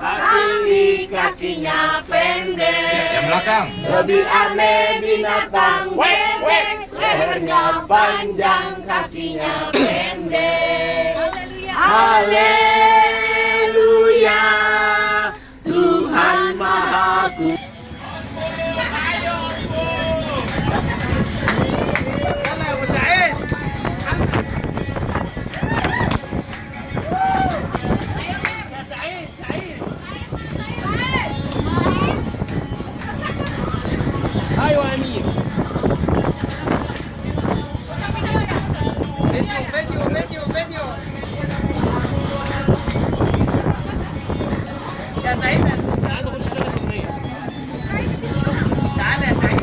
Kaki kakinya pendek. Yang belakang. Lebih aneh binatang bebek. Lehernya panjang, kakinya pendek. Haleluya, Tuhan Maha Kuasa. ايوه يا امير. فيديو يا سعيد، عايز اخش اشتغل اغنيه. تعالى يا سعيد.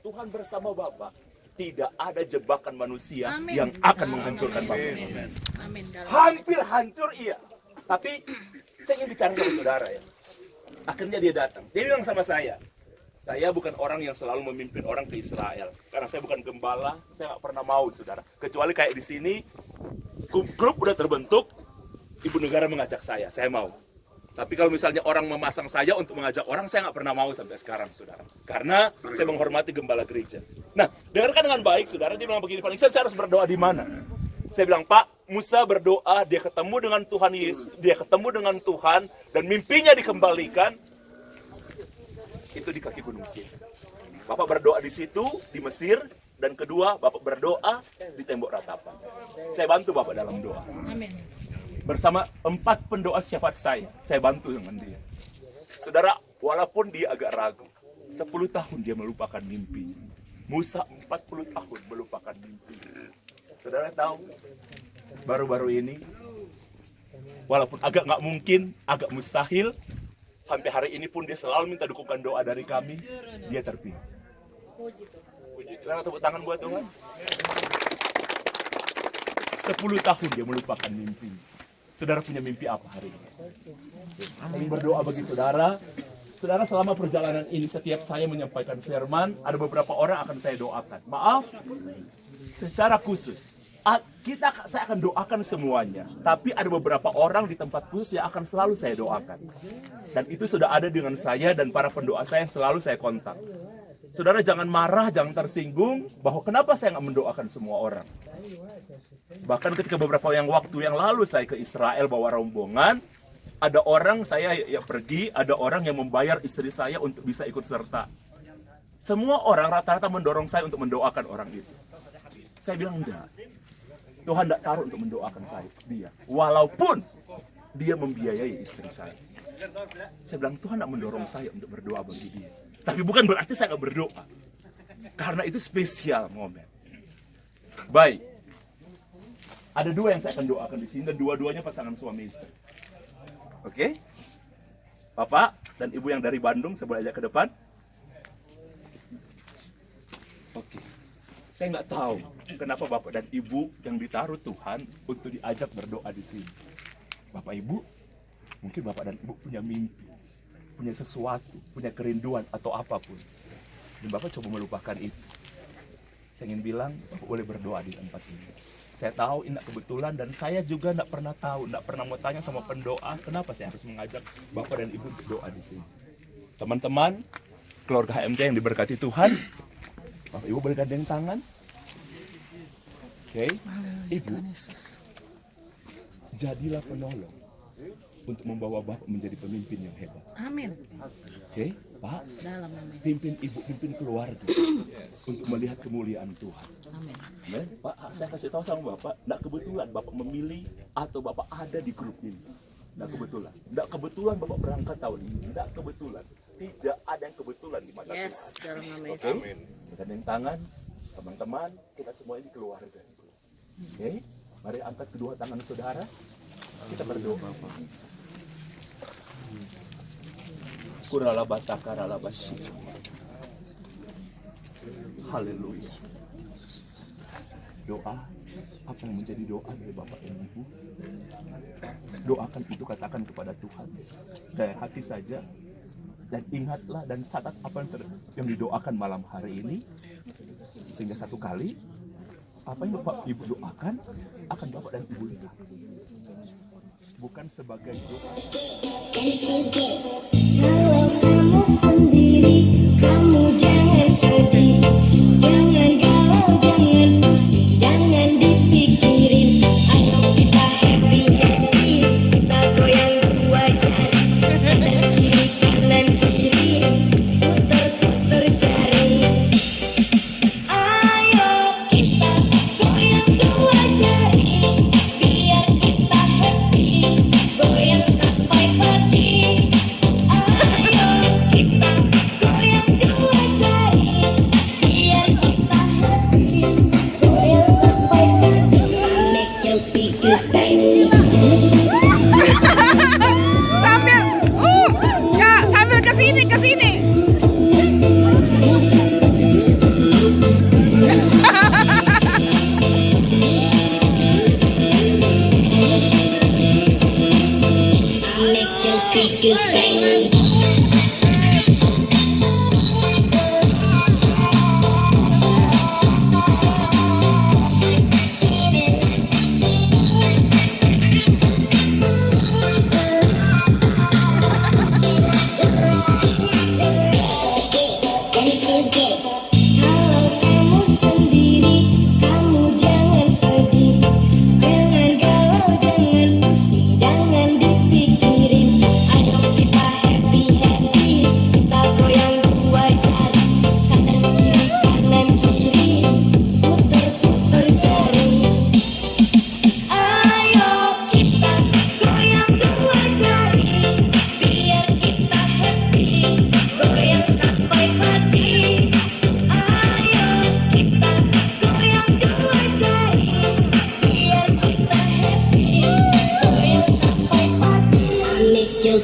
Tuhan bersama Bapa, tidak ada jebakan manusia yang akan menghancurkan Bapa. Hampir hancur iya, tapi saya ingin bicara sama saudara ya. Akhirnya dia datang. Dia bilang sama saya, Saya bukan orang yang selalu memimpin orang ke Israel. Karena saya bukan gembala, saya nggak pernah mau, saudara. Kecuali kayak di sini, grup udah terbentuk, ibu negara mengajak saya mau. Tapi kalau misalnya orang memasang saya untuk mengajak orang, saya nggak pernah mau sampai sekarang, saudara. Karena saya menghormati gembala gereja. Nah, dengarkan dengan baik, saudara. Dia bilang begini, Pak Nixon, saya harus berdoa di mana? Saya bilang, Pak, Musa berdoa, dia ketemu dengan Tuhan Yesus, dia ketemu dengan Tuhan, dan mimpinya dikembalikan, itu di kaki Gunung Sinai. Bapak berdoa di situ, di Mesir, dan kedua, Bapak berdoa di tembok ratapan. Saya bantu Bapak dalam doa. Amin. Bersama 4 pendoa syafaat saya bantu dengan dia. Saudara, walaupun dia agak ragu, 10 tahun dia melupakan mimpi. Musa 40 tahun melupakan mimpi. Saudara tahu, baru-baru ini, walaupun agak nggak mungkin, agak mustahil, sampai hari ini pun dia selalu minta dukungan doa dari kami, dia terpilih. Puji. Selamat tepuk tangan buat Tuhan. 10 tahun dia melupakan mimpi. Saudara punya mimpi apa hari ini? Kami berdoa bagi saudara. Saudara, selama perjalanan ini setiap saya menyampaikan firman, ada beberapa orang akan saya doakan. Maaf, secara khusus. Saya akan doakan semuanya. Tapi ada beberapa orang di tempat khusus yang akan selalu saya doakan. Dan itu sudah ada dengan saya dan para pendoa saya yang selalu saya kontak. Saudara jangan marah, jangan tersinggung bahwa kenapa saya nggak mendoakan semua orang. Bahkan ketika beberapa waktu yang lalu saya ke Israel bawa rombongan, ada orang saya pergi, ada orang yang membayar istri saya untuk bisa ikut serta. Semua orang rata-rata mendorong saya untuk mendoakan orang itu. Saya bilang enggak. Tuhan tidak taruh untuk mendoakan dia. Walaupun dia membiayai istri saya. Saya bilang Tuhan tidak mendorong saya untuk berdoa bagi dia. Tapi bukan berarti saya nggak berdoa. Karena itu spesial momen. Baik. Ada 2 yang saya akan doakan di sini dan dua-duanya pasangan suami istri. Oke? Bapak dan Ibu yang dari Bandung, saya boleh ajak ke depan? Oke. Saya nggak tahu kenapa Bapak dan Ibu yang ditaruh Tuhan untuk diajak berdoa di sini. Bapak Ibu, mungkin Bapak dan Ibu punya mimpi, punya sesuatu, punya kerinduan atau apapun. Dan Bapak coba melupakan itu. Saya ingin bilang, Bapak boleh berdoa di tempat ini. Saya tahu ini kebetulan dan saya juga tidak pernah tahu, tidak pernah mau tanya sama pendoa, kenapa saya harus mengajak Bapak dan Ibu untuk doa di sini. Teman-teman, keluarga HMT yang diberkati Tuhan, Bapak Ibu boleh gandeng tangan. Oke, Ibu, jadilah penolong untuk membawa Bapak menjadi pemimpin yang hebat. Amin. Oke, Pak, Dalam nama pimpin Ibu, pimpin keluarga untuk melihat kemuliaan Tuhan. Amin. Ya, Pak, saya kasih tahu sama Bapak, tidak kebetulan Bapak memilih atau Bapak ada di grup ini. Tidak kebetulan. Tidak kebetulan Bapak berangkat tahun ini. Tidak kebetulan. Tidak ada yang kebetulan di mata Tuhan. Yes, dalam nama Oke, Yesus. gandeng tangan, teman-teman, kita semua ini keluarga. Oke, mari angkat kedua tangan saudara. Kita berdoa. Kuralabatakarabashi. Haleluya. Doa apa yang menjadi doa dari Bapak dan Ibu? Doakan itu, katakan kepada Tuhan dari hati saja, dan ingatlah dan catat apa yang didoakan malam hari ini, sehingga satu kali apa yang Bapak Ibu doakan akan Bapak dan Ibu lihat, bukan sebagai doa. Kalau kamu sendiri, kamu jangan sedih, jangan galau, jangan pusing, jangan dipikirin. Ayo kita happy happy, kita goyang dua jari, kanan kiri kanan kiri, putar putar jari. Ayo kita goyang dua jari, biar kita happy, goyang sampai pagi. Ayo kita goyang dua jari, biar kita happy, goyang sampai pagi. Make your speakers bang. Sambil ke sini. Make your speakers bang.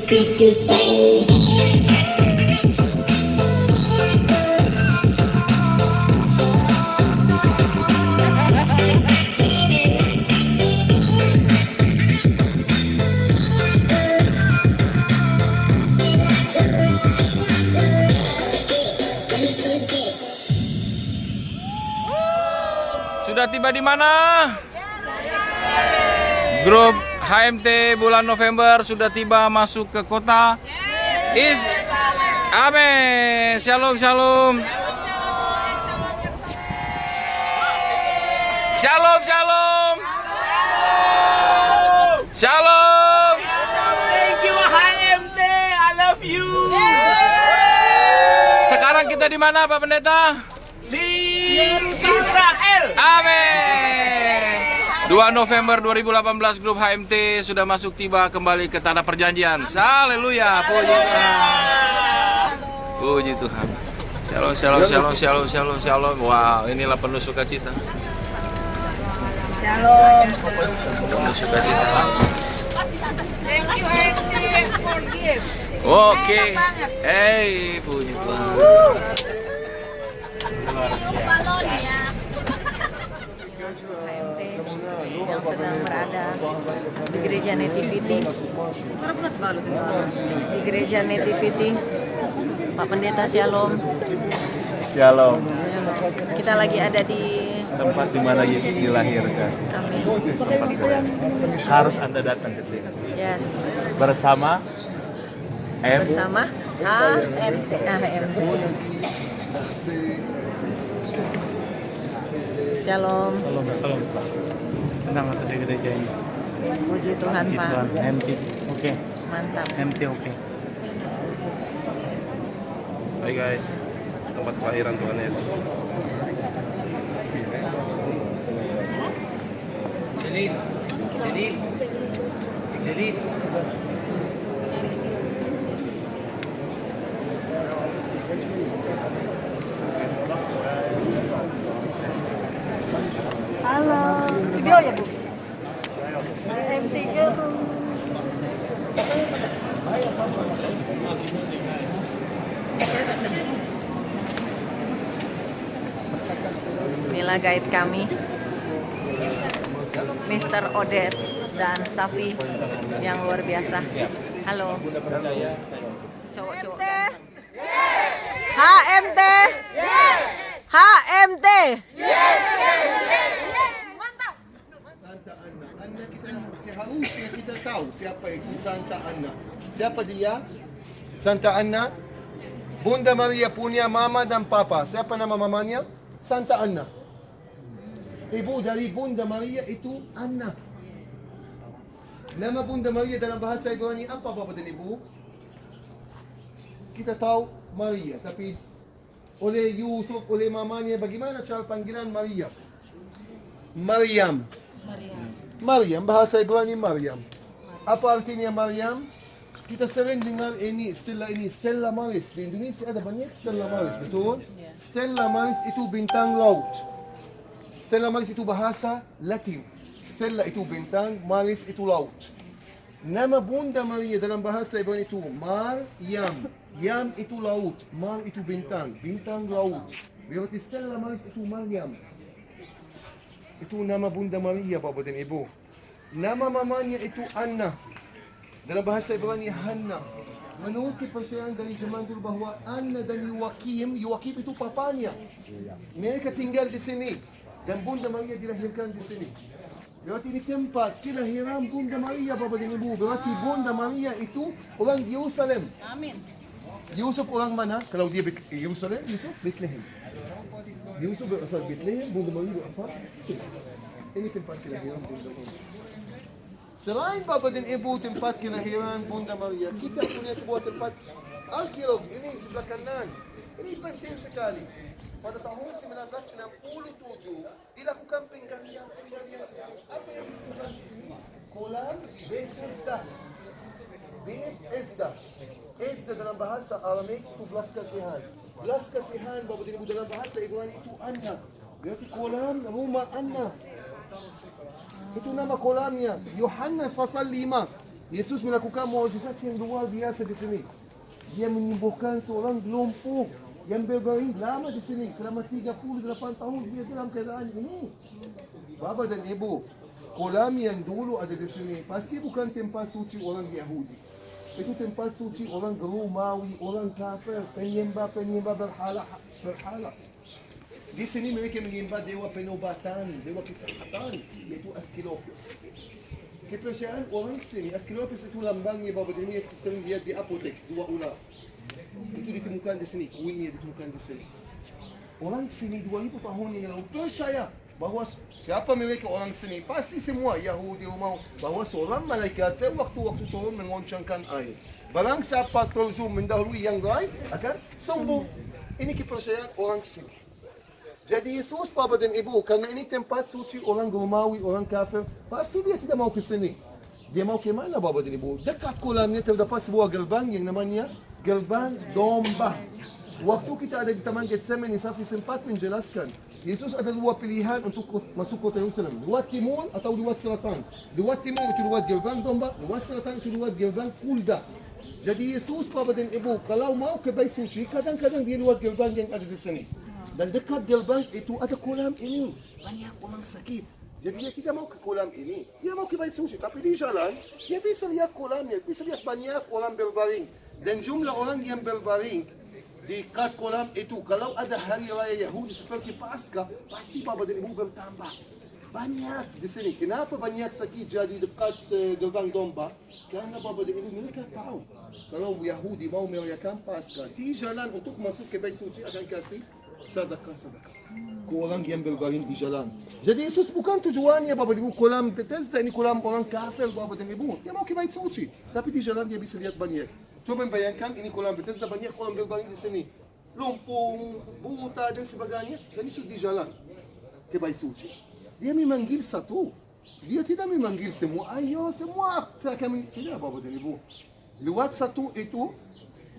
speakers, bang. Sudah tiba di mana? Grup HMT bulan November sudah tiba masuk ke kota Amin. Shalom, shalom. Shalom, shalom. Shalom. Thank you HMT, I love you. Sekarang kita di mana, Pak Pendeta? Di Israel. Amin. 2 November 2018 grup HMT sudah masuk tiba kembali ke tanah perjanjian. Haleluya. Puji Tuhan. Puji Tuhan. Shalom, shalom, shalom, shalom, shalom, shalom. Wow, inilah penuh sukacita. Shalom. Penuh sukacita. Thank you for gift. Oke. Hey, puji Tuhan. HMT yang sedang berada di gereja Nativity. Di gereja Nativity. Pak Pendeta Shalom. Shalom. Kita lagi ada di Tempat di mana Yesus dilahirkan. Amin. Tempat keren. Harus Anda datang ke sini. Yes. Bersama Bersama HMT. Shalom. Salam. Senang ada di gereja ini. Puji Tuhan, Puji Pak. Tuhan. MT, oke. Mantap. MT, oke. Hai guys. Tempat kelahiran Tuhan Yesus. Jadi. Inilah guide kami, Mr. Odet dan Safi yang luar biasa. Halo. Cowok-cowok ganteng. HMT. HMT. Santa Anna. Anna kita seharusnya kita tahu siapa itu Santa Anna. Siapa dia? Santa Anna, Bunda Maria punya mama dan papa. Siapa nama mamanya? Santa Anna. Ibu dari Bunda Maria itu Anna. Nama Bunda Maria dalam bahasa Ibrani apa Bapak dan Ibu? Kita tahu Maria, tapi oleh Yusuf, oleh mamanya, bagaimana cara panggilan Maria? Maryam. Maryam, bahasa Ibrani Maryam. Apa artinya Maryam? Kita sering dengar ini, Stella Maris. Di Indonesia ada banyak Stella Maris, betul? Stella Maris itu bintang laut. Stella Maris itu bahasa Latin. Stella itu bintang, Maris itu laut. Nama Bunda Maria dalam bahasa Ibrani itu Maryam. Yam itu laut, Mar itu bintang, bintang laut. Berarti Stella Maris itu Maryam. Itu nama Bunda Maria, Bapak dan Ibu. Nama mamanya itu Anna. Dalam bahasa Ibrani Hanna. Menurut kepercayaan dari zaman dulu bahwa Anna dan Yoakim itu papanya. Mereka tinggal di sini. Dan Bunda Maria dilahirkan di sini. Berarti ini tempat kelahiran Bunda Maria, Bapak dan Ibu. Berarti Bunda Maria itu orang Yerusalem. Amin. Yusuf orang mana? Kalau dia Yerusalem, Yusuf Bethlehem. Yusuf berasal Bethlehem, Bunda Maria berasal sini. Ini tempat kelahiran Bunda Maria. Selain Bapak dan Ibu tempat kelahiran Bunda Maria, kita punya sebuah tempat arkeolog. Ini sebelah kanan. Ini penting sekali. Pada tahun 1967 dilakukan penggalian di sini. Apa yang disebutkan di sini? Kolam Bethesda. Bethesda. Esda dalam bahasa Aramik itu belas kasihan. Belas kasihan Bapak dan Ibu dalam bahasa Ibrani itu Anna. Berarti kolam rumah Anna. Itu nama kolamnya. Yohanes pasal 5. Yesus melakukan mukjizat yang luar biasa di sini. Dia menyembuhkan seorang lumpuh yang berbaring lama di sini. Selama 38 tahun dia dalam keadaan ini. Bapa dan Ibu, kolam yang dulu ada di sini pasti bukan tempat suci orang Yahudi. Itu tempat suci orang Romawi, orang kafir, penyembah berhala. Di sini mereka menyembah dewa penobatan, dewa kesehatan, yaitu Asclepius. Kepercayaan orang sini, Asclepius itu lambangnya Bapa dan Ibu, kita sering lihat di apotek, 2 ular. Itu ditemukan di sini, kuingnya ditemukan di sini. Orang sini 2000 tahun yang lalu percaya bahawa siapa mereka orang sini, pasti semua Yahudi Romawi, bahawa seorang malaikat sewaktu-waktu turun mengoncangkan air. Barang siapa terjun mendahului yang lain akan sembuh. Ini kepercayaan orang sini. Jadi Yesus, Bapa dan Ibu, karena ini tempat suci orang Romawi, orang kafir, pasti dia tidak mau ke sini. Dia mau ke mana, Bapa dan Ibu? Dekat kolamnya terdapat sebuah gerbang yang namanya Gerbang Domba. Waktu kita ada di Taman Getsemani, Safi sempat menjelaskan, Yesus ada 2 pilihan untuk masuk kota Yerusalem. Lewat timur atau lewat selatan. Lewat timur itu lewat Gerbang Domba, lewat selatan itu lewat Gerbang Kulda. Jadi Yesus, Bapa dan Ibu, kalau mau ke Bait Suci, kadang-kadang dia lewat gerbang yang ada di sini. Dan dekat gerbang itu ada kolam ini. Banyak orang sakit. Jadi dia tidak mau ke kolam ini. Dia mau ke Bait Suci. Tapi di jalan, dia bisa lihat kolamnya. Bisa lihat banyak orang berbaring. Dan jumlah orang yang berbaring di dekat kolam itu, kalau ada hari raya Yahudi seperti Paskah, pasti Bapa dan Ibu bertambah. Banyak di sini. Kenapa banyak sakit jadi dekat gerbang domba? Karena Bapa dan Ibu mereka tahu kalau Yahudi mau merayakan Paskah, di jalan untuk masuk ke Bait Suci akan kasih sedekah ke orang yang berbaring di jalan. Jadi Yesus bukan tujuannya Bapa dan Ibu kolam Bethesda ini kolam orang kafir Bapa dan Ibu. Dia mau ke Bait Suci, tapi di jalan dia bisa lihat banyak. Coba bayangkan ini kolam Bethesda, banyak orang berbaring di sini, lumpuh, buta dan sebagainya. Dan Yesus di jalan ke Bait Suci. Dia memanggil satu. Dia tidak memanggil semua. Ayo semua saya akan tidak Bapa dan Ibu. Lewat satu itu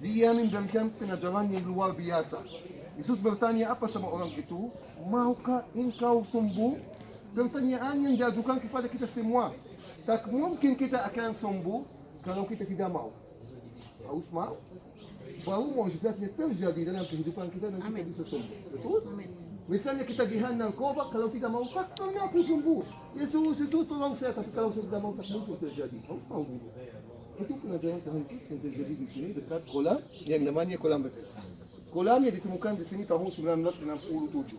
dia memberikan pengajaran yang luar biasa. Yesus bertanya apa sama orang itu? Maukah engkau sembuh? Pertanyaan yang diajukan kepada kita semua. Tak mungkin kita akan sembuh kalau kita tidak mau. Harus mau. Baru mukjizatnya terjadi dalam kehidupan kita dan kita bisa sembuh. Betul? Misalnya kita gihan narkoba, kalau tidak mau, tak pernah aku sembuh. Yesus tolong saya, tapi kalau saya tidak mau, tak mungkin terjadi. Harus mau dulu. Itu pengajaran Tuhan Yesus yang terjadi di sini dekat kolam yang namanya kolam Bethesda. Kolam yang ditemukan di sini tahun 1967.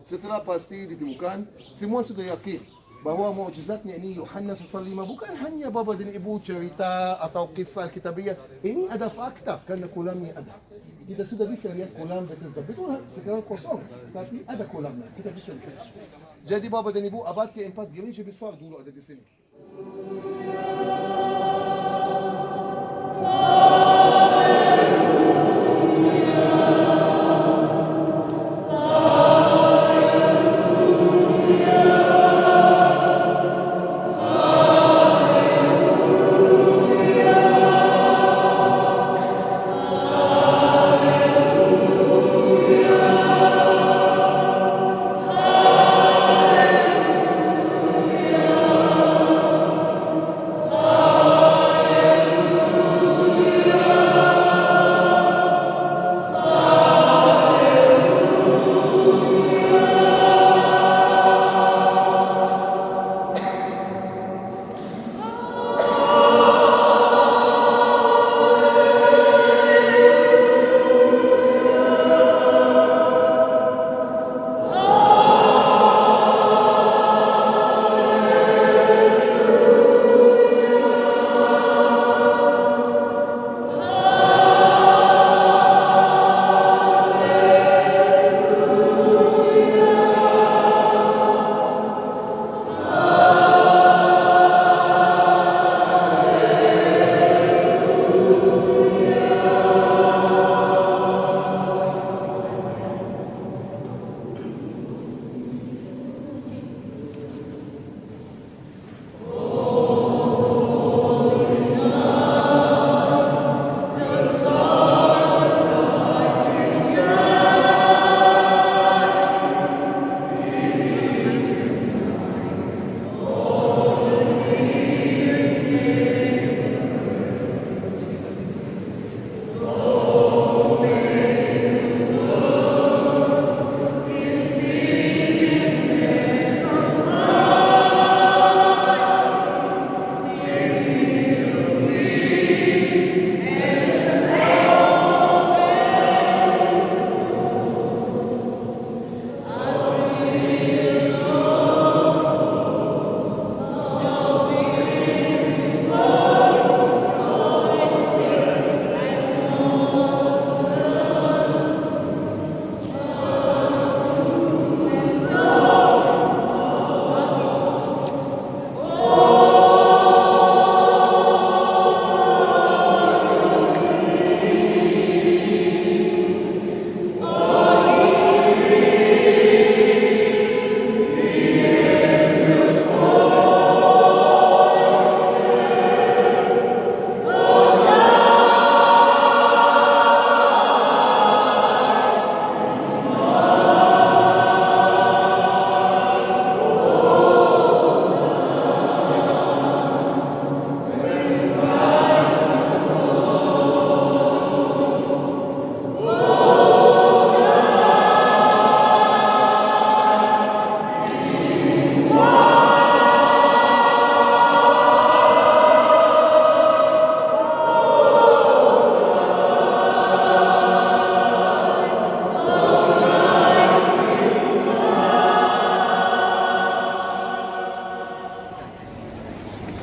Setelah pasti ditemukan, semua sudah yakin bahwa mukjizatnya ini Yohanes 5 bukan hanya Bapa dan Ibu cerita atau kisah kitabiah. Ini ada fakta karena kolamnya ada. Kita sudah bisa lihat kolam Bethesda. Betul, sekarang kosong, tapi ada kolamnya. Kita bisa lihat. Jadi Bapa dan Ibu, abad ke-4 gereja besar dulu ada di sini.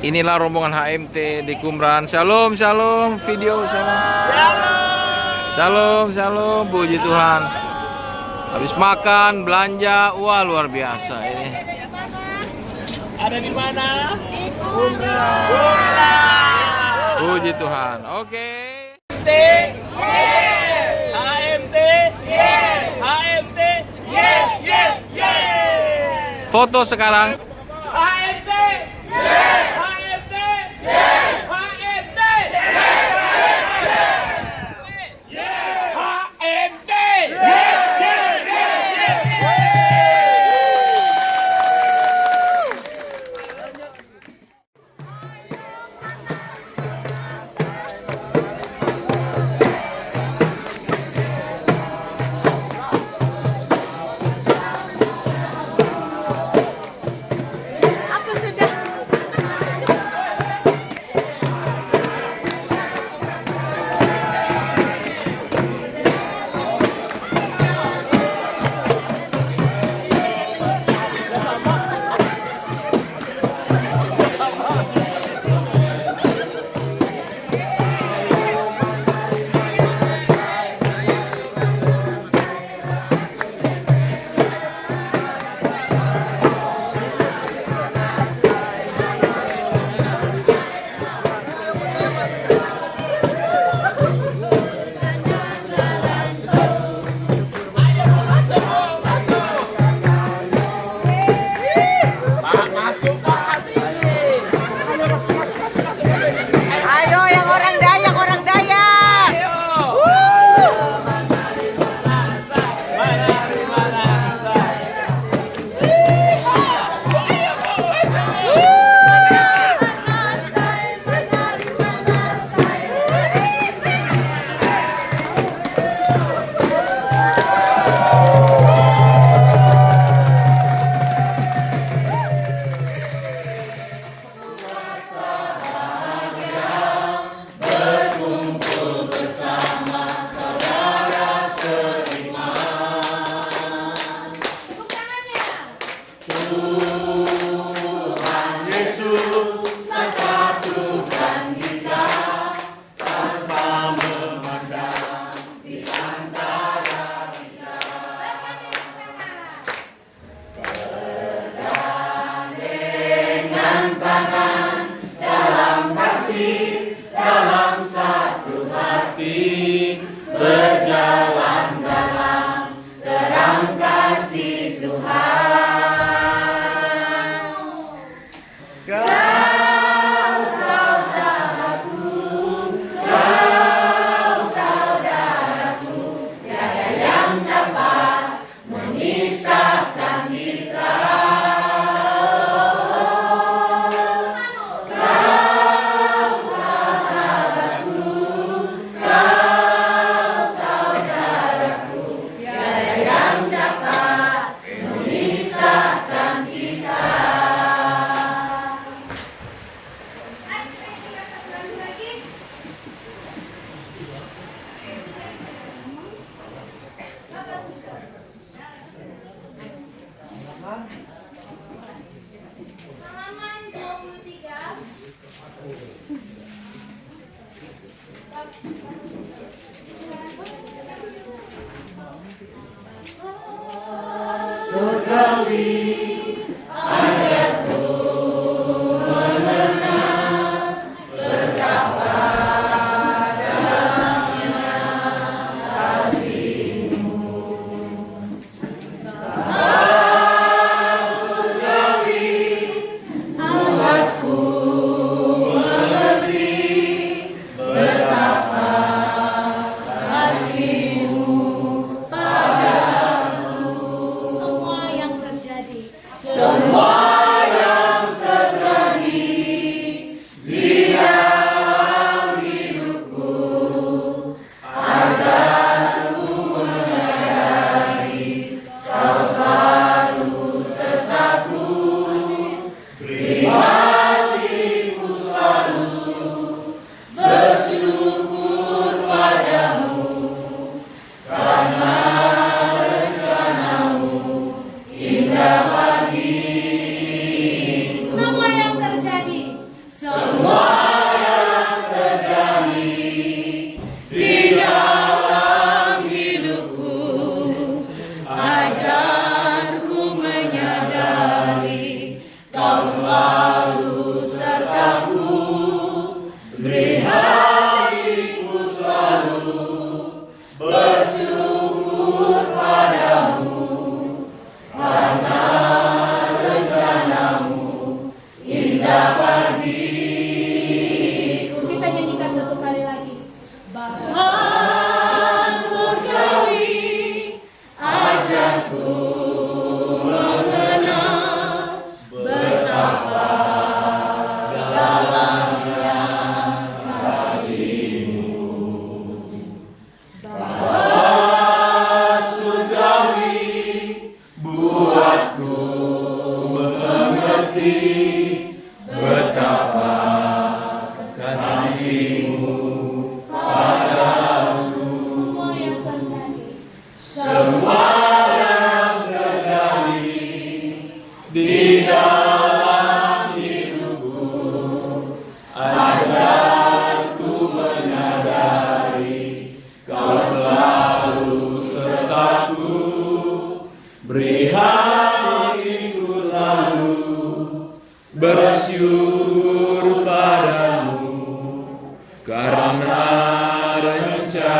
Inilah rombongan HMT di Kumran. Shalom, shalom, video shalom. Shalom, shalom, puji Tuhan. Habis makan, belanja, wah luar biasa ini. Ada di mana? Puji Tuhan. Oke. HMT, yes. HMT, yes, yes, yes. Foto sekarang. HMT, yes. HMT, yes. HMT, yes. HMT,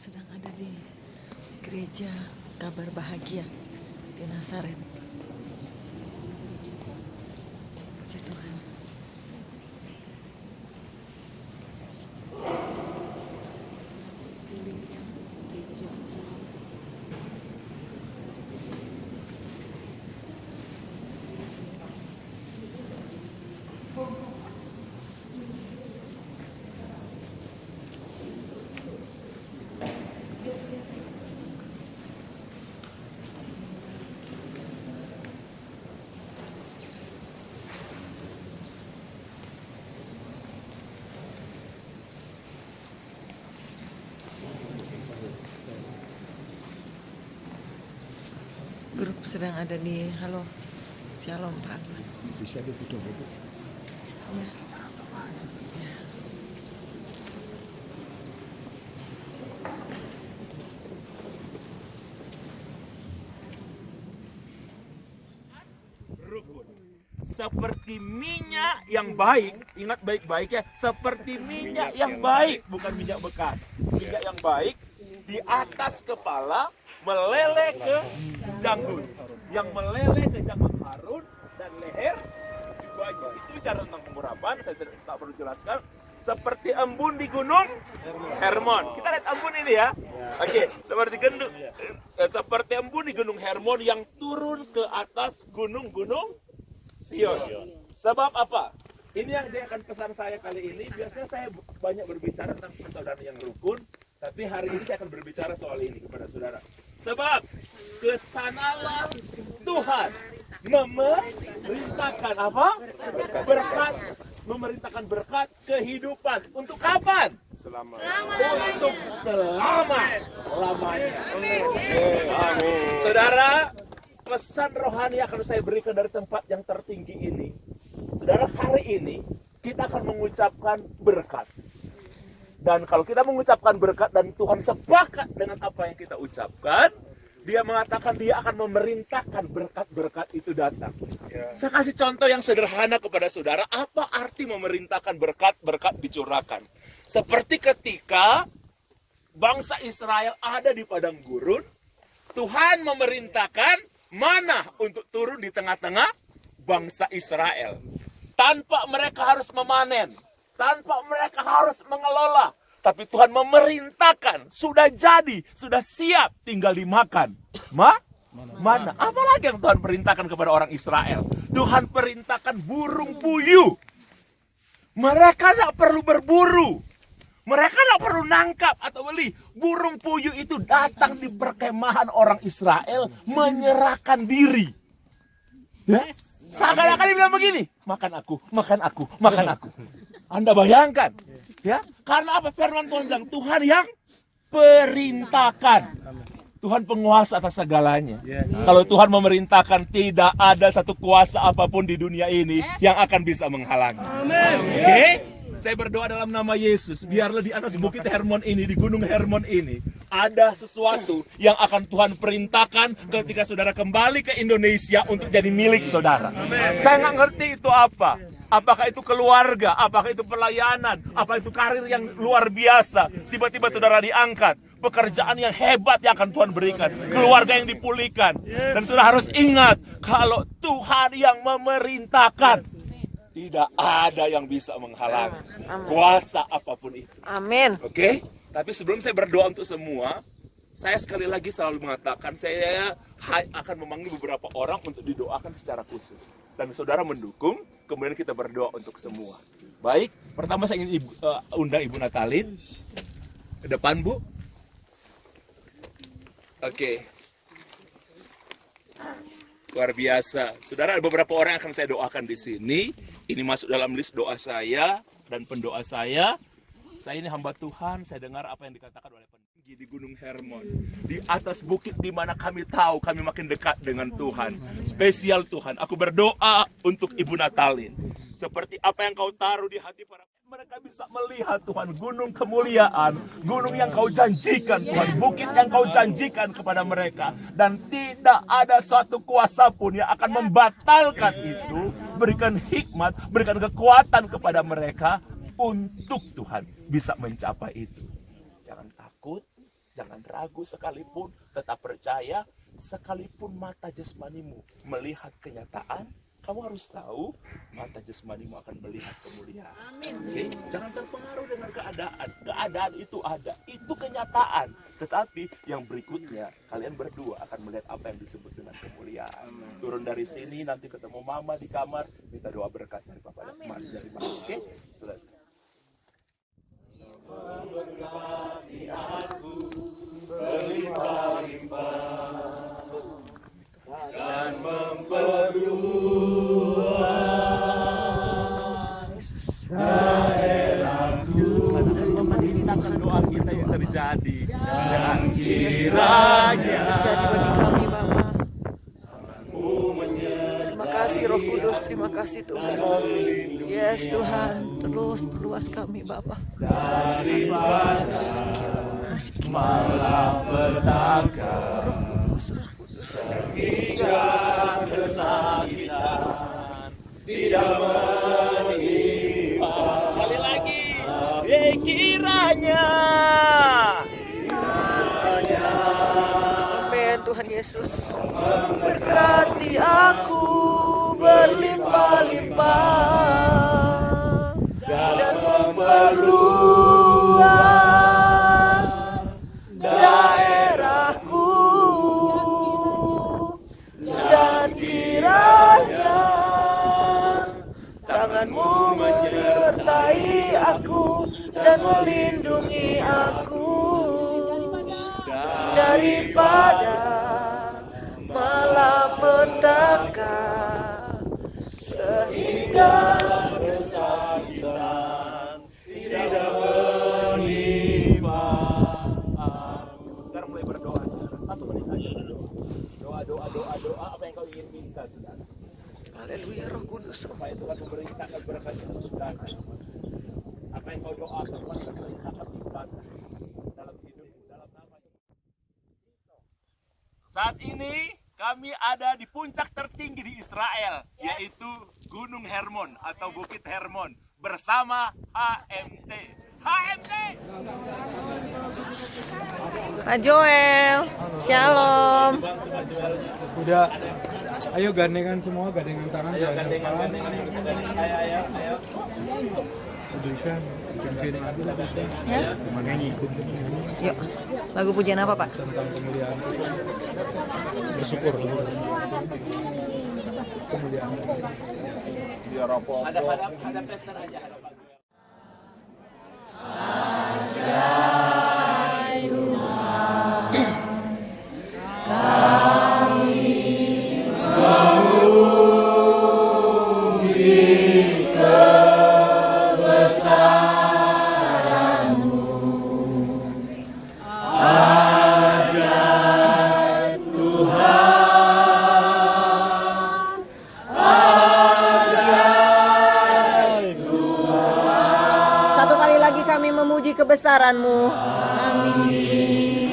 Sedang ada di gereja Kabar Bahagia di Nazaret. Puji Tuhan. Grup sedang ada di Halo Shalom Pak Agus. Bisa ditutup itu. Ya. Seperti minyak yang baik, ingat baik-baik ya, seperti minyak yang baik, bukan minyak bekas. Minyak yang baik di atas kepala meleleh ke janggut, yang meleleh ke janggut Harun dan leher jubahnya. Itu bicara tentang pengurapan, saya tak perlu jelaskan. Seperti embun di gunung Hermon. Kita lihat embun ini ya. Oke, seperti embun di gunung Hermon yang turun ke atas gunung-gunung Sion. Sebab apa? Ini yang akan pesan saya kali ini. Biasanya saya banyak berbicara tentang persaudaraan yang rukun, tapi hari ini saya akan berbicara soal ini kepada saudara. Sebab kesanalah Tuhan memerintahkan apa? Berkat, memerintahkan berkat kehidupan. Untuk kapan? Untuk selama-lamanya. Saudara, pesan rohani akan saya berikan dari tempat yang tertinggi ini. Saudara, hari ini kita akan mengucapkan berkat. Dan kalau kita mengucapkan berkat dan Tuhan sepakat dengan apa yang kita ucapkan, Dia mengatakan Dia akan memerintahkan berkat-berkat itu datang. Saya kasih contoh yang sederhana kepada saudara, apa arti memerintahkan berkat-berkat dicurahkan. Seperti ketika bangsa Israel ada di padang gurun, Tuhan memerintahkan mana untuk turun di tengah-tengah bangsa Israel. Tanpa mereka harus memanen, tanpa mereka harus mengelola. Tapi Tuhan memerintahkan, sudah jadi, sudah siap, tinggal dimakan. Mana? Apalagi yang Tuhan perintahkan kepada orang Israel? Tuhan perintahkan burung puyuh. Mereka tidak perlu berburu. Mereka tidak perlu nangkap atau beli. Burung puyuh itu datang di perkemahan orang Israel, menyerahkan diri. Ya? Seakan-akan dia bilang begini, makan aku, makan aku, makan aku. Anda bayangkan, ya? Karena apa? Firman Tuhan bilang, Tuhan yang perintahkan. Tuhan penguasa atas segalanya. Kalau Tuhan memerintahkan, tidak ada satu kuasa apapun di dunia ini yang akan bisa menghalangi. Oke? Saya berdoa dalam nama Yesus, biarlah di atas bukit Hermon ini, di gunung Hermon ini, ada sesuatu yang akan Tuhan perintahkan ketika saudara kembali ke Indonesia untuk jadi milik saudara. Saya nggak ngerti itu apa. Apakah itu keluarga, apakah itu pelayanan, apa itu karir yang luar biasa. Tiba-tiba saudara diangkat, pekerjaan yang hebat yang akan Tuhan berikan, keluarga yang dipulihkan. Dan saudara harus ingat, kalau Tuhan yang memerintahkan, tidak ada yang bisa menghalangi kuasa apapun itu. Amin. Oke? Tapi sebelum saya berdoa untuk semua, saya sekali lagi selalu mengatakan saya akan memanggil beberapa orang untuk didoakan secara khusus. Dan saudara mendukung, kemudian kita berdoa untuk semua. Baik, pertama saya ingin undang Ibu Natalin ke depan, Bu. Oke. Luar biasa. Saudara, ada beberapa orang yang akan saya doakan di sini. Ini masuk dalam list doa saya dan pendoa saya. Saya ini hamba Tuhan, saya dengar apa yang dikatakan oleh peninggi di Gunung Hermon. Di atas bukit di mana kami tahu kami makin dekat dengan Tuhan. Spesial Tuhan, aku berdoa untuk Ibu Natalin. Seperti apa yang kau taruh di hati para mereka bisa melihat Tuhan, gunung kemuliaan, gunung yang kau janjikan Tuhan, bukit yang kau janjikan kepada mereka. Dan tidak ada suatu kuasa pun yang akan membatalkan itu. Berikan hikmat, berikan kekuatan kepada mereka untuk Tuhan bisa mencapai itu. Jangan takut, jangan ragu sekalipun, tetap percaya. Sekalipun mata jasmanimu melihat kenyataan, kamu harus tahu mata jasmanimu akan melihat kemuliaan. Oke? Jangan terpengaruh dengan keadaan. Keadaan itu ada, itu kenyataan. Tetapi yang berikutnya, kalian berdua akan melihat apa yang disebut dengan kemuliaan. Turun dari sini, nanti ketemu mama di kamar, minta doa berkat dari Papa dan Mama dari Mama. Oke? Berkati aku berlimpah-limpah dan memperluas daerahku. Menginginkan doa kita yang terjadi dan kiranya Jadi bagi kami Bapa. Terima kasih Roh Kudus, terima kasih Tuhan. Yes Tuhan, terus perluas kami Bapa. daripada malapetaka sehingga kesakitan tidak menimpa. Sekali lagi, kiranya Amin Tuhan Yesus. Berkati aku berlimpah-limpah dan memperluas daerahku, dan kiranya tanganmu menyertai aku dan melindungi aku daripada malapetaka sehingga kesakitan tidak menimpa aku. Sekarang mulai berdoa, saudara. 1 menit saja berdoa. Doa apa yang kau ingin minta, saudara. Haleluya Roh Kudus. Supaya Tuhan memerintahkan berkat untuk saudara. Apa yang kau doakan, Tuhan akan memerintahkan ibadah dalam hidupmu, dalam nama Yesus. Saat ini kami ada di puncak tertinggi di Israel, yaitu Gunung Hermon atau Bukit Hermon bersama HMT. HMT! Pak Joel, Shalom. Udah, ayo gandengan semua, gandengan tangan. Ayo gandengan. Ayo. Berikan aku Ya. Gimana ngikut Yuk, lagu pujian apa Pak? tentang kemuliaan Tuhan. Bersyukur. Kemuliaan. Ada tester aja, ada Pak Joel. memuji kebesaran-Mu. Amin.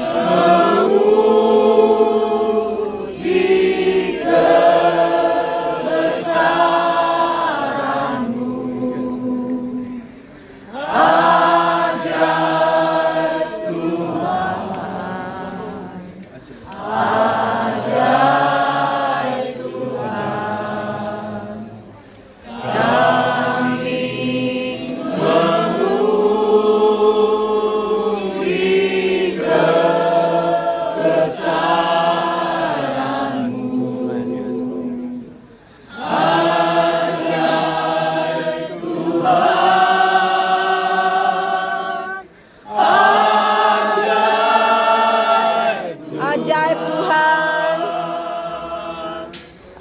Ajaib Tuhan.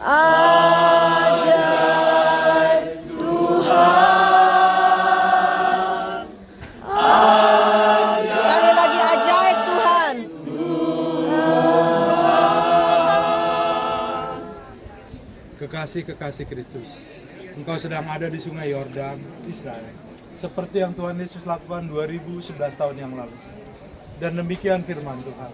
Ajaib Tuhan. Sekali lagi ajaib Tuhan. Kekasih-kekasih Kristus, Engkau sedang ada di sungai Yordan, Israel, seperti yang Tuhan Yesus lakukan 2011 tahun yang lalu. Dan demikian firman Tuhan.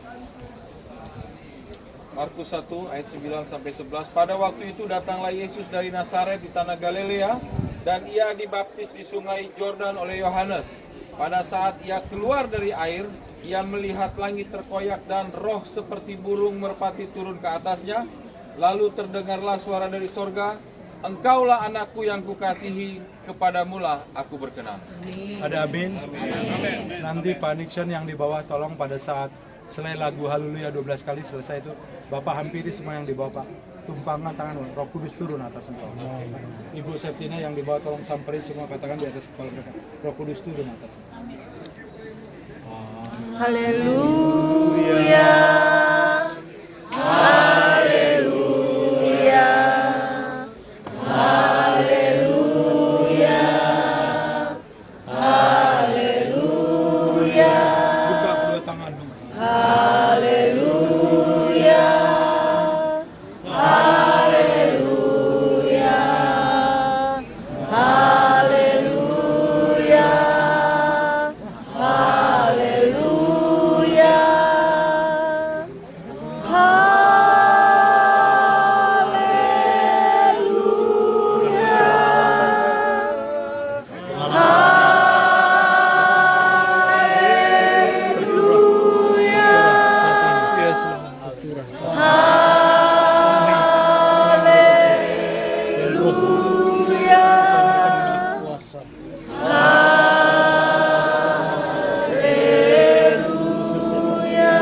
Markus 1 ayat 9 sampai 11. Pada waktu itu datanglah Yesus dari Nazaret di tanah Galilea dan ia dibaptis di sungai Yordan oleh Yohanes. Pada saat ia keluar dari air, ia melihat langit terkoyak dan roh seperti burung merpati turun ke atasnya. Lalu terdengarlah suara dari sorga, Engkaulah anakku yang kukasihi, kepadamulah aku berkenan. Ada amin? Nanti Pak Nixon yang di bawah tolong pada saat selain lagu Haleluya 12 kali selesai itu, Bapak hampiri semua yang di bawah Pak. Tumpangkan tangan, Roh Kudus turun atas engkau. Ibu Septina yang di bawah tolong samperin semua, katakan di atas kepala mereka, Roh Kudus turun atas. Haleluya. Haleluya. Haleluya. Haleluya. Buka kedua tanganmu. Haleluya. Haleluya. Haleluya. Haleluya.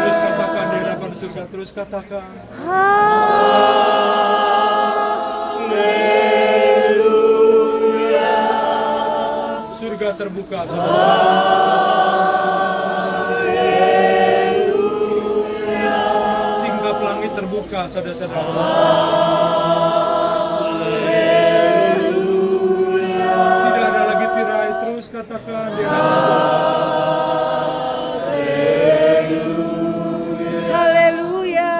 Terus katakan di hadapan surga, terus katakan. Surga terbuka, tingkap langit terbuka, saudara-saudara. Tidak ada lagi tirai, terus katakan di Haleluya.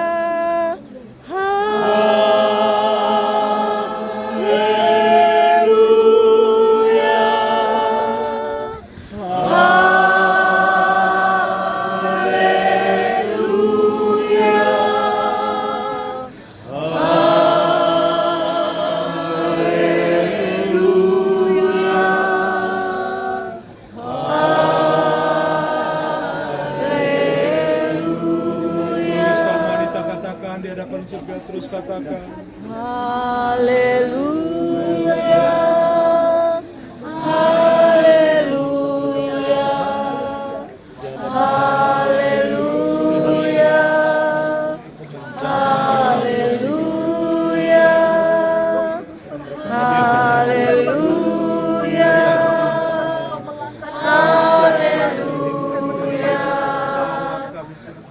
Terus kaum wanita katakan di hadapan surga, terus katakan. Haleluya. Haleluya. Haleluya. Haleluya. Haleluya. Haleluya.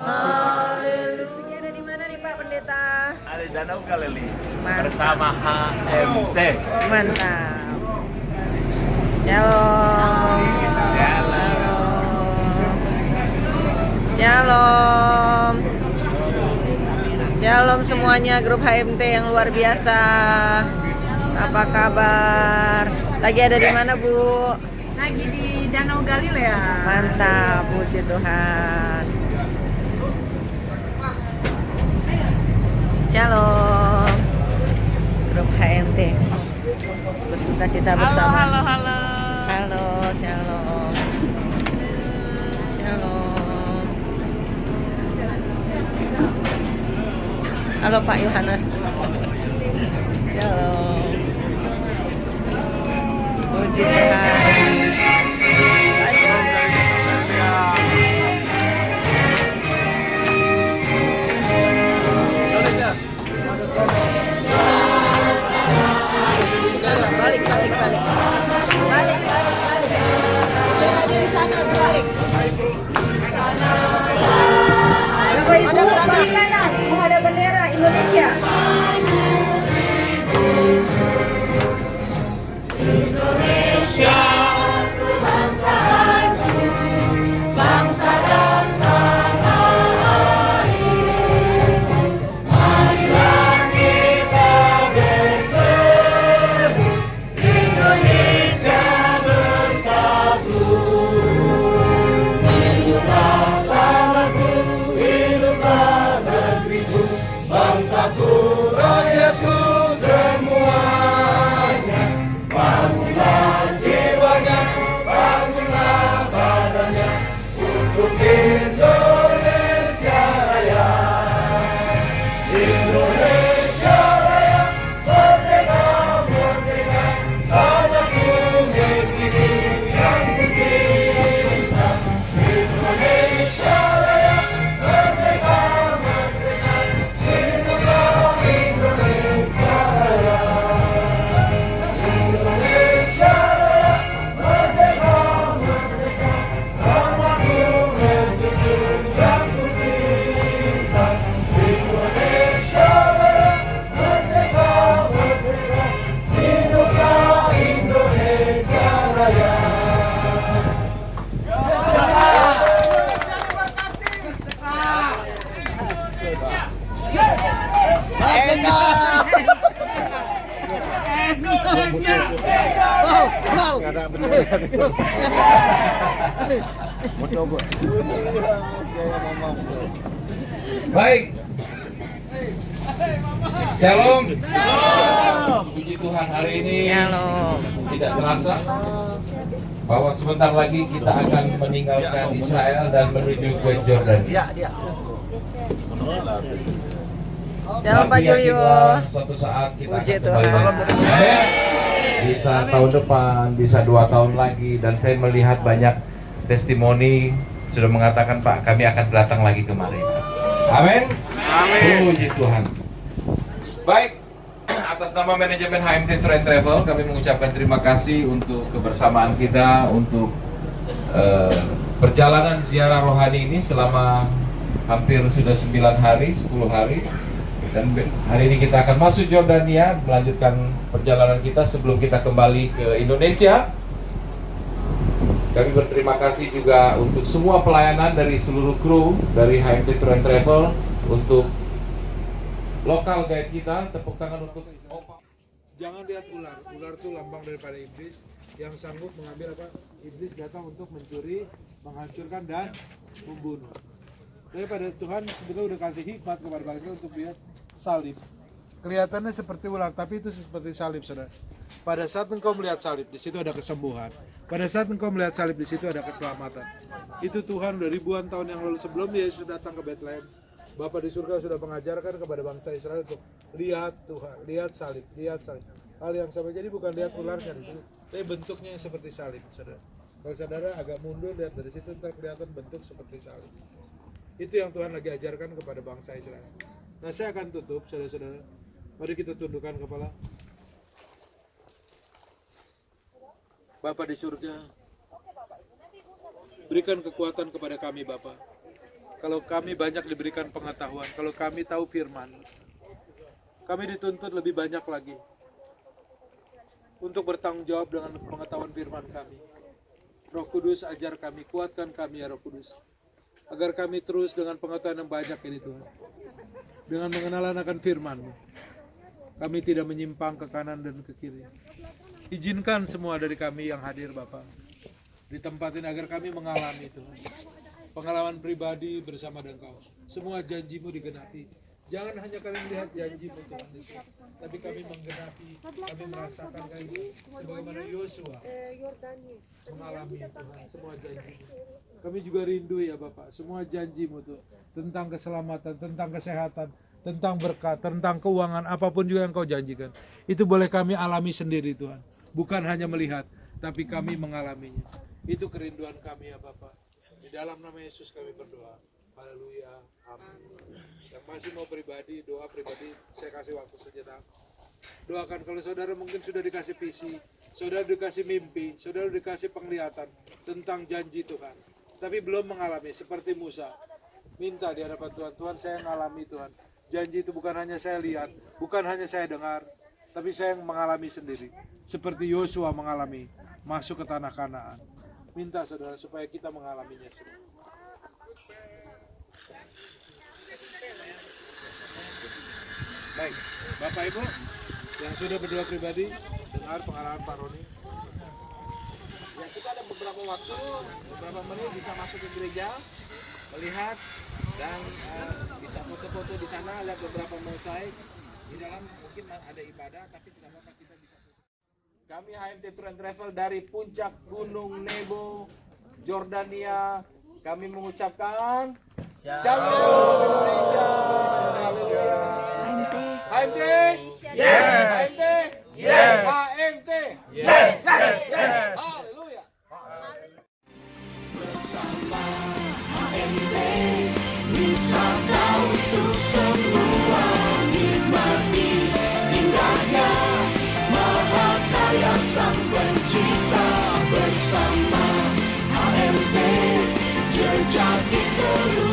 Haleluya. Ada di mana nih Pak Pendeta? Ada di Danau Galilea bersama HMT. Mantap. Shalom. Shalom. Shalom semuanya, grup HMT yang luar biasa. Apa kabar? Lagi ada di mana, Bu? Lagi di Danau Galilea. Mantap, puji Tuhan. Shalom. Grup HMT. Bersuka cita bersama. Halo. Halo, shalom. Shalom. Halo Pak Yohanes. Shalom. Puji Tuhan. Balik. Bapak Ibu, kiri kanan mau ada bendera Indonesia. Baik. Shalom. Puji Tuhan, hari ini tidak terasa bahwa sebentar lagi kita akan meninggalkan Israel dan menuju ke Jordan. Shalom Pak Julius. Suatu saat kita Puji akan kembali. Tuhan. Bisa tahun depan, bisa 2 tahun lagi, dan saya melihat banyak testimoni sudah mengatakan, Pak, kami akan datang lagi kemari. Amin. Puji Tuhan. Baik, atas nama manajemen HMT Tour and Travel, kami mengucapkan terima kasih untuk kebersamaan kita untuk perjalanan ziarah rohani ini selama hampir sudah 9 hari, 10 hari. Dan hari ini kita akan masuk Jordania, melanjutkan perjalanan kita sebelum kita kembali ke Indonesia. Kami berterima kasih juga untuk semua pelayanan dari seluruh kru dari HMT Tour and Travel, untuk lokal guide kita. Tepuk tangan untuk Jangan lihat ular. Ular itu lambang daripada iblis yang sanggup mengambil apa? Iblis datang untuk mencuri, menghancurkan dan membunuh. Tapi pada Tuhan sebetulnya udah kasih hikmat kepada bangsa untuk lihat salib. Kelihatannya seperti ular, tapi itu seperti salib, saudara. Pada saat engkau melihat salib, di situ ada kesembuhan. Pada saat engkau melihat salib, di situ ada keselamatan. Itu Tuhan udah ribuan tahun yang lalu sebelum Yesus datang ke Bethlehem. Bapa di surga sudah mengajarkan kepada bangsa Israel untuk lihat Tuhan, lihat salib, lihat salib. Hal yang sama, jadi bukan lihat ularnya di situ, tapi bentuknya yang seperti salib, saudara. Kalau saudara agak mundur lihat dari situ, ntar kelihatan bentuk seperti salib. Itu yang Tuhan lagi ajarkan kepada bangsa Israel. Nah, saya akan tutup, saudara-saudara. Mari kita tundukkan kepala. Bapa di surga, berikan kekuatan kepada kami, Bapa. Kalau kami banyak diberikan pengetahuan, kalau kami tahu firman, kami dituntut lebih banyak lagi untuk bertanggung jawab dengan pengetahuan firman kami. Roh Kudus, ajar kami, kuatkan kami ya Roh Kudus, agar kami terus dengan pengetahuan yang banyak ini Tuhan, dengan mengenalan akan firman-Mu, kami tidak menyimpang ke kanan dan ke kiri. Izinkan semua dari kami yang hadir Bapa, ditempatin agar kami mengalami Tuhan. Pengalaman pribadi bersama dengan Kau. Semua janji-Mu digenapi. Jangan hanya kami melihat janji-Mu Tuhan Yesus, tapi kami menggenapi, kami merasakan kami sebagaimana Yosua mengalami Tuhan semua janji-Mu. Kami juga rindu ya Bapak, semua janji-Mu Tuhan, tentang keselamatan, tentang kesehatan, tentang berkat, tentang keuangan, apapun juga yang Kau janjikan. Itu boleh kami alami sendiri Tuhan, bukan hanya melihat, tapi kami mengalaminya. Itu kerinduan kami ya Bapak. Di dalam nama Yesus kami berdoa. Haleluya. Amin. Yang masih mau pribadi, doa pribadi, saya kasih waktu sejenak. Doakan kalau saudara mungkin sudah dikasih visi, saudara dikasih mimpi, saudara dikasih penglihatan tentang janji Tuhan. Tapi belum mengalami seperti Musa. Minta di hadapan Tuhan, Tuhan saya mengalami Tuhan. Janji itu bukan hanya saya lihat, bukan hanya saya dengar, tapi saya yang mengalami sendiri. Seperti Yosua mengalami masuk ke tanah Kanaan. Minta saudara supaya kita mengalaminya semua. Baik, Bapak Ibu yang sudah berdoa pribadi, dengar pengalaman Pak Roni. Ya, kita ada beberapa waktu, beberapa menit bisa masuk ke gereja, melihat dan bisa foto-foto di sana, lihat beberapa mosaik. Di dalam mungkin ada ibadah, tapi tidak apa-apa kita bisa foto. Kami HMT Tour and Travel dari puncak Gunung Nebo, Jordania. Kami mengucapkan Shalom Indonesia. Haleluya. HMT? Yes. HMT? Yes. HMT? Yes. Yes. Haleluya. Bersama HMT wisata untuk semua, nikmati indahnya mahakarya Sang Pencipta. Bersama HMT jejaki seluruh